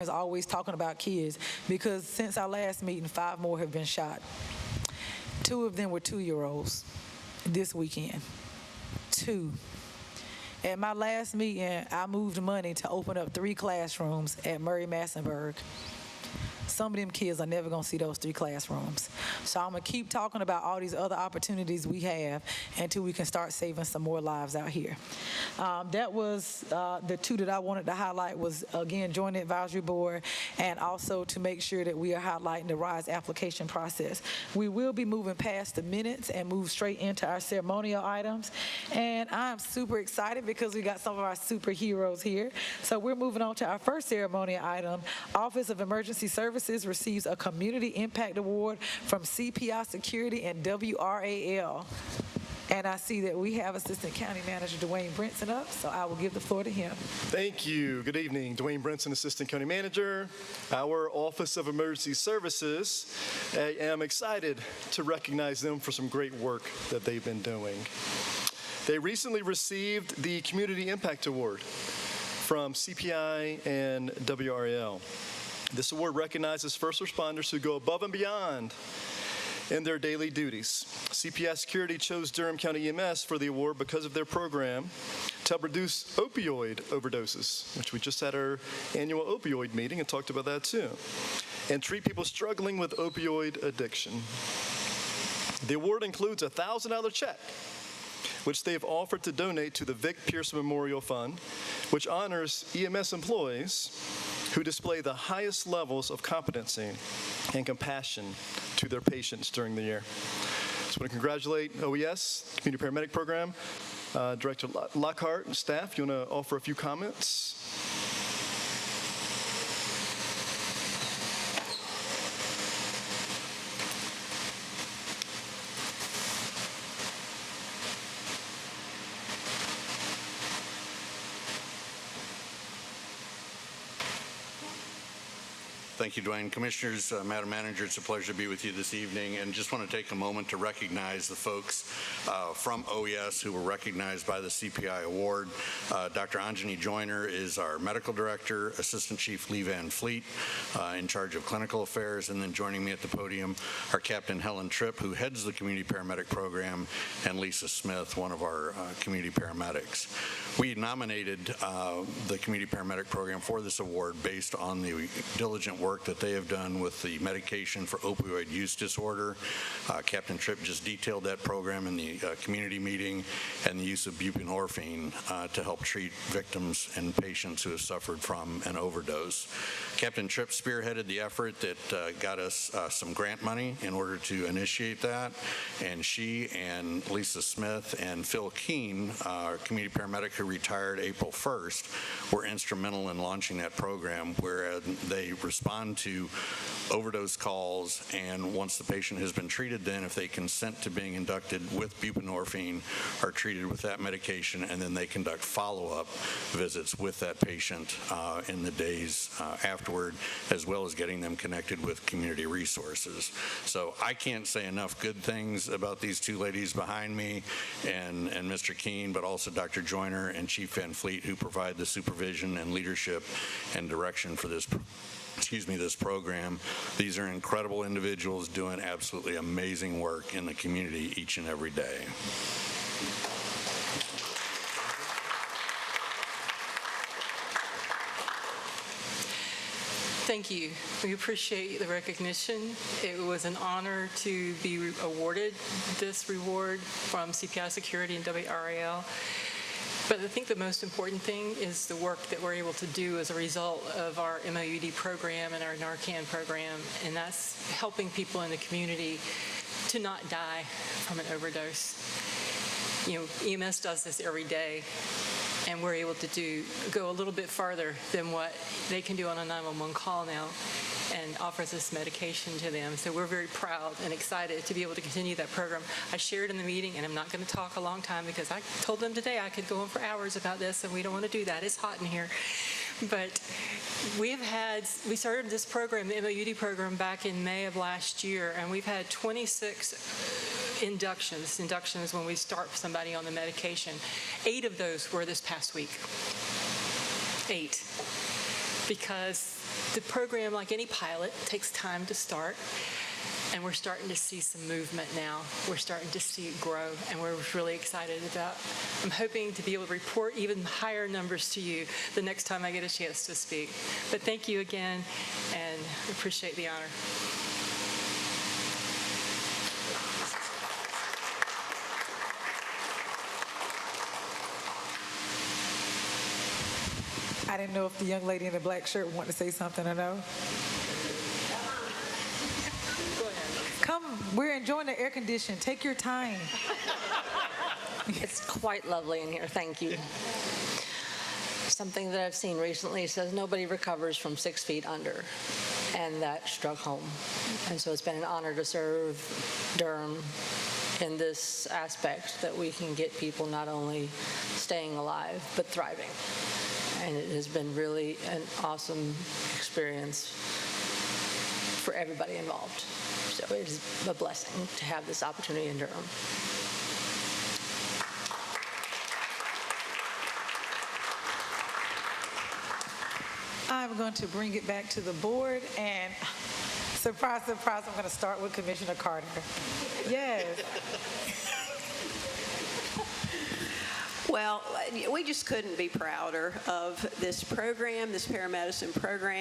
is always talking about kids because since our last meeting, 5 more have been shot. 2 of them were 2-year-olds this weekend. 2. At my last meeting, I moved money to open up 3 classrooms at Murray-Massenburg. Some of them kids are never going to see those 3 classrooms. So I'm going to keep talking about all these other opportunities we have until we can start saving some more lives out here. That was the 2 that I wanted to highlight was, again, join the advisory board and also to make sure that we are highlighting the RISE application process. We will be moving past the minutes and move straight into our ceremonial items. And I'm super excited because we got some of our superheroes here. So we're moving on to our first ceremonial item. Office of Emergency Services receives a Community Impact Award from CPI Security and WRAL. And I see that we have Assistant County Manager Dwayne Brinson up, so I will give the floor to him. Thank you. Good evening. Dwayne Brinson, Assistant County Manager, our Office of Emergency Services. I am excited to recognize them for some great work that they've been doing. They recently received the Community Impact Award from CPI and WRAL. This award recognizes first responders who go above and beyond in their daily duties. CPI Security chose Durham County EMS for the award because of their program to help reduce opioid overdoses, which we just had our annual opioid meeting and talked about that too, and treat people struggling with opioid addiction. The award includes a $1,000 check, which they've offered to donate to the Vic Pierce Memorial Fund, which honors EMS employees who display the highest levels of competency and compassion to their patients during the year. So I want to congratulate OES, Community Paramedic Program, Director Lockhart and staff. You want to offer a few comments? Thank you, Dwayne. Commissioners, Madam Manager, it's a pleasure to be with you this evening, and just want to take a moment to recognize the folks from OES who were recognized by the CPI Award. Dr. Anjani Joyner is our Medical Director, Assistant Chief Lee Van Fleet, in charge of Clinical Affairs, and then joining me at the podium are Captain Helen Tripp, who heads the Community Paramedic Program, and Lisa Smith, one of our community paramedics. We nominated the Community Paramedic Program for this award based on the diligent work that they have done with the medication for opioid use disorder. Captain Tripp just detailed that program in the community meeting, and the use of buprenorphine to help treat victims and patients who have suffered from an overdose. Captain Tripp spearheaded the effort that got us some grant money in order to initiate that, and she and Lisa Smith and Phil Keene, our community paramedic who retired April 1st, were instrumental in launching that program, where they respond to overdose calls, and once the patient has been treated, then if they consent to being inducted with buprenorphine, are treated with that medication, and then they conduct follow-up visits with that patient in the days afterward, as well as getting them connected with community resources. So I can't say enough good things about these 2 ladies behind me and Mr. Keene, but also Dr. Joyner and Chief Van Fleet, who provide the supervision and leadership and direction for this program. These are incredible individuals doing absolutely amazing work in the community each and every day. Thank you. We appreciate the recognition. It was an honor to be awarded this reward from CPI Security and WRAL. But I think the most important thing is the work that we're able to do as a result of our MOUD program and our Narcan program, and that's helping people in the community to not die from an overdose. You know, EMS does this every day, and we're able to go a little bit farther than what they can do on a 911 call now, and offers this medication to them. So we're very proud and excited to be able to continue that program. I shared in the meeting, and I'm not going to talk a long time because I told them today I could go on for hours about this, and we don't want to do that. It's hot in here. But we started this program, the MOUD program, back in May of last year, and we've had 26 inductions. Inductions when we start somebody on the medication. 8 of those were this past week. 8. Because The program, like any pilot, takes time to start, and we're starting to see some movement now. We're starting to see it grow, and we're really excited about. I'm hoping to be able to report even higher numbers to you the next time I get a chance to speak. But thank you again, and appreciate the honor. I didn't know if the young lady in the black shirt wanted to say something or no. Come, we're enjoying the air conditioning. Take your time. It's quite lovely in here, thank you. Something that I've seen recently says nobody recovers from 6 feet under, and that struck home. And so it's been an honor to serve Durham in this aspect, that we can get people not only staying alive, but thriving. And it has been really an awesome experience for everybody involved. So it is a blessing to have this opportunity in Durham. I'm going to bring it back to the board, and surprise, surprise, I'm going to start with Commissioner Carter. Yes. Well, we just couldn't be prouder of this program, this paramedicine program.